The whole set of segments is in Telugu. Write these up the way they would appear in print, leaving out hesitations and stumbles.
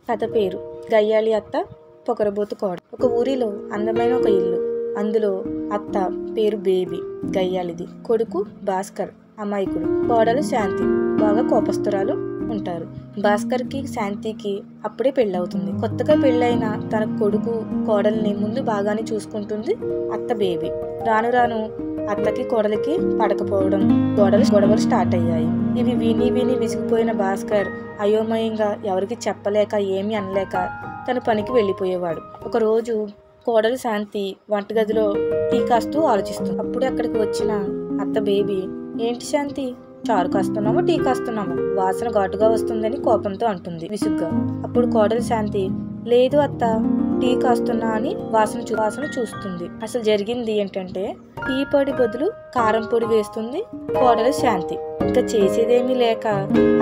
కథ పేరు గయ్యాళి అత్త పొగరబోతు కోడ. ఒక ఊరిలో అందమైన ఒక ఇల్లు. అందులో అత్త పేరు బేబీ, గయ్యాళిది. కొడుకు భాస్కర్, అమాయకుడు. కోడలు శాంతి, బాగా కోపస్తురాలు ఉంటారు. భాస్కర్కి శాంతికి అప్పుడే పెళ్ళవుతుంది. కొత్తగా పెళ్ళైన తన కొడుకు కోడల్ని ముందు బాగానే చూసుకుంటుంది అత్త బేబీ. రాను రాను అత్తకి కోడలికి పడకపోవడం, గొడవలు స్టార్ట్ అయ్యాయి. ఇవి విని విసిగిపోయిన భాస్కర్ అయోమయంగా ఎవరికి చెప్పలేక ఏమీ అనలేక తన పనికి వెళ్ళిపోయేవాడు. ఒకరోజు కోడలు శాంతి వంటగదిలో టీ కాస్తూ ఆలోచిస్తుంది. అప్పుడే అక్కడికి వచ్చిన అత్త బేబీ, ఏంటి శాంతి, చారు కాస్తున్నావా టీ కాస్తున్నావా, వాసన ఘాటుగా వస్తుందని కోపంతో అంటుంది విసుగ్గా. అప్పుడు కోడలు శాంతి, లేదు అత్త, టీ కాస్తున్నా అని వాసన చూస్తుంది. అసలు జరిగింది ఏంటంటే, టీ పొడి బదులు కారం పొడి వేస్తుంది కోడలు శాంతి. ఇంకా చేసేదేమీ లేక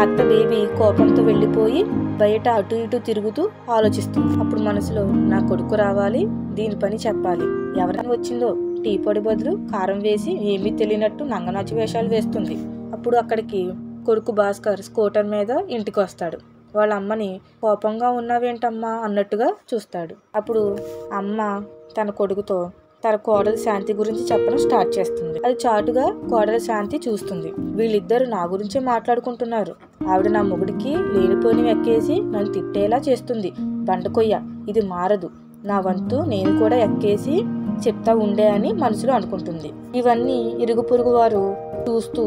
అత్త బేబీ కోపంతో వెళ్ళిపోయి బయట అటు ఇటు తిరుగుతూ ఆలోచిస్తుంది. అప్పుడు మనసులో, నా కొడుకు రావాలి, దీని పని చెప్పాలి. ఎవరైనా వచ్చిందో టీ పొడి బదులు కారం వేసి ఏమీ తెలియనట్టు నంగనాచి వేషాలు వేస్తుంది. అప్పుడు అక్కడికి కొడుకు భాస్కర్ స్కూటర్ మీద ఇంటికి వస్తాడు. వాళ్ళ అమ్మని, కోపంగా ఉన్నావేంటమ్మా అన్నట్టుగా చూస్తాడు. అప్పుడు అమ్మ తన కొడుకుతో తన కోడలు శాంతి గురించి చెప్పడం స్టార్ట్ చేస్తుంది. అది చాటుగా కోడలు శాంతి చూస్తుంది. వీళ్ళిద్దరు నా గురించే మాట్లాడుకుంటున్నారు. ఆవిడ నా మొగుడికి లేనిపోని ఎక్కేసి నన్ను తిట్టేలా చేస్తుంది. బండకొయ్య, ఇది మారదు. నా వంతు నేను కూడా ఎక్కేసి చెప్తా ఉండే అని మనసులో అనుకుంటుంది. ఇవన్నీ ఇరుగు పొరుగు వారు చూస్తూ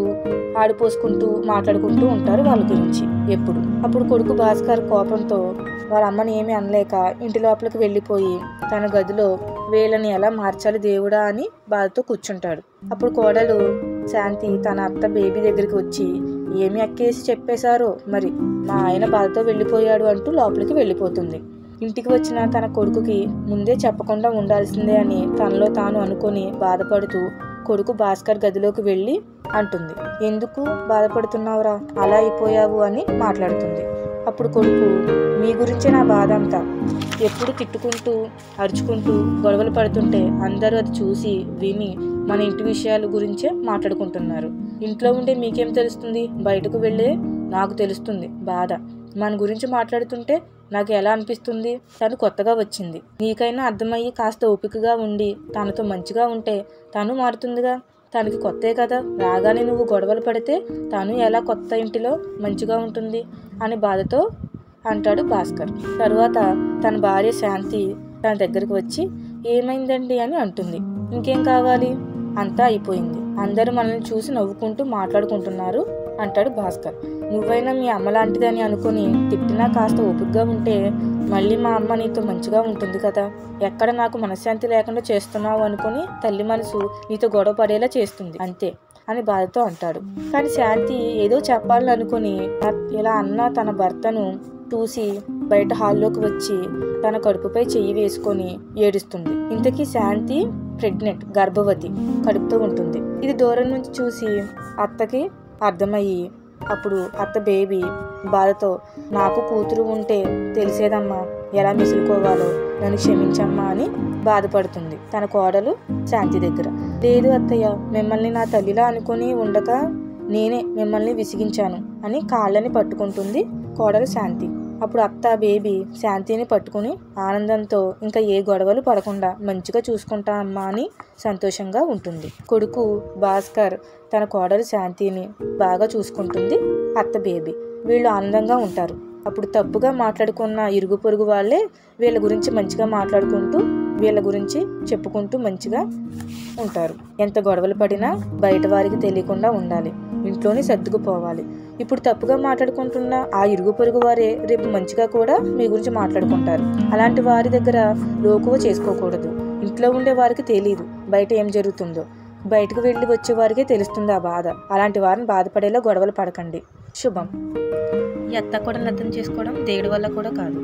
ఆడిపోసుకుంటూ మాట్లాడుకుంటూ ఉంటారు వాళ్ళ గురించి ఎప్పుడు. అప్పుడు కొడుకు భాస్కర్ కోపంతో వాళ్ళ అమ్మని ఏమీ అనలేక ఇంటి లోపలికి వెళ్ళిపోయి తన గదిలో వీళ్ళని ఎలా మార్చాలి దేవుడా అని బాధతో కూర్చుంటాడు. అప్పుడు కోడలు శాంతి తన అత్త బేబీ దగ్గరికి వచ్చి, ఏమి ఎక్కేసి చెప్పేశారో మరి, మా ఆయన బాధతో వెళ్ళిపోయాడు అంటూ లోపలికి వెళ్ళిపోతుంది. ఇంటికి వచ్చిన తన కొడుకుకి ముందే చెప్పకుండా ఉండాల్సిందే అని తనలో తాను అనుకొని బాధపడుతూ కొడుకు భాస్కర్ గదిలోకి వెళ్ళి అంటుంది, ఎందుకు బాధపడుతున్నావురా, అలా అయిపోయావు అని మాట్లాడుతుంది. అప్పుడు కొడుకు, మీ గురించే నా బాధ అంతా. ఎప్పుడు తిట్టుకుంటూ అరుచుకుంటూ గొడవలు పడుతుంటే అందరూ అది చూసి విని మన ఇంటి విషయాల గురించే మాట్లాడుకుంటున్నారు. ఇంట్లో ఉండే మీకేం తెలుస్తుంది, బయటకు వెళ్ళే నాకు తెలుస్తుంది బాధ. మన గురించి మాట్లాడుతుంటే నాకు ఎలా అనిపిస్తుంది, తను కొత్తగా వచ్చింది, నీకైనా అర్థమయ్యి కాస్త ఓపికగా ఉండి తనతో మంచిగా ఉంటే తను మారుతుందిగా, తనకి కొత్తే కదా, రాగానే నువ్వు గొడవలు పడితే తను ఎలా కొత్త ఇంటిలో మంచిగా ఉంటుంది అని బాధతో అంటాడు భాస్కర్. తరువాత తన భార్య శాంతి తన దగ్గరికి వచ్చి, ఏమైందండి అని అంటుంది. ఇంకేం కావాలి, అంతా అయిపోయింది, అందరూ మనల్ని చూసి నవ్వుకుంటూ మాట్లాడుకుంటున్నారు అంటాడు భాస్కర్. నువ్వైనా మీ అమ్మ లాంటిదని అనుకుని తిట్టినా కాస్త ఓపికగా ఉంటే మళ్ళీ మా అమ్మ నీతో మంచిగా ఉంటుంది కదా, ఎక్కడ నాకు మనశ్శాంతి లేకుండా చేస్తున్నావు అనుకుని తల్లి మనసు నీతో గొడవ పడేలా చేస్తుంది అంతే అని బాధతో అంటాడు. కానీ శాంతి ఏదో చెప్పాలని అనుకుని ఇలా అన్న తన భర్తను చూసి బయట హాల్లోకి వచ్చి తన కడుపుపై చెయ్యి వేసుకొని ఏడుస్తుంది. ఇంతకీ శాంతి ప్రెగ్నెంట్, గర్భవతి, కడుపుతో ఉంటుంది. ఇది దూరం నుంచి చూసి అత్తకి అర్థమయ్యి అప్పుడు అత్త బేబీ బాధతో, నాకు కూతురు ఉంటే తెలిసేదమ్మా ఎలా మిసులుకోవాలో, నన్ను క్షమించమ్మా అని బాధపడుతుంది తన కోడలు శాంతి దగ్గర. లేదు అత్తయ్య, మిమ్మల్ని నా తల్లిలా అనుకుని ఉండక నేనే మిమ్మల్ని విసిగించాను అని కాళ్ళని పట్టుకుంటుంది కోడలు శాంతి. అప్పుడు అత్త బేబీ శాంతిని పట్టుకుని ఆనందంతో ఇంకా ఏ గొడవలు పడకుండా మంచిగా చూసుకుంటా అమ్మా అని సంతోషంగా ఉంటుంది. కొడుకు భాస్కర్ తన కోడలు శాంతిని బాగా చూసుకుంటుంది అత్త బేబీ. వీళ్ళు ఆనందంగా ఉంటారు. అప్పుడు తప్పుగా మాట్లాడుకున్న ఇరుగు పొరుగు వాళ్ళే వీళ్ళ గురించి మంచిగా మాట్లాడుకుంటూ వీళ్ళ గురించి చెప్పుకుంటూ మంచిగా ఉంటారు. ఎంత గొడవలు పడినా బయట వారికి తెలియకుండా ఉండాలి, ఇంట్లోనే సర్దుకుపోవాలి. ఇప్పుడు తప్పుగా మాట్లాడుకుంటున్న ఆ ఇరుగు పొరుగు వారే రేపు మంచిగా కూడా మీ గురించి మాట్లాడుకుంటారు. అలాంటి వారి దగ్గర లోకువ చేసుకోకూడదు. ఇంట్లో ఉండే వారికి తెలియదు బయట ఏం జరుగుతుందో, బయటకు వెళ్ళి వచ్చే వారికే తెలుస్తుంది ఆ బాధ. అలాంటి వారిని బాధపడేలా గొడవలు పడకండి. శుభం. ఈ అత్త కూడా అర్థం చేసుకోవడం దేవుడి వల్ల కూడా కాదు.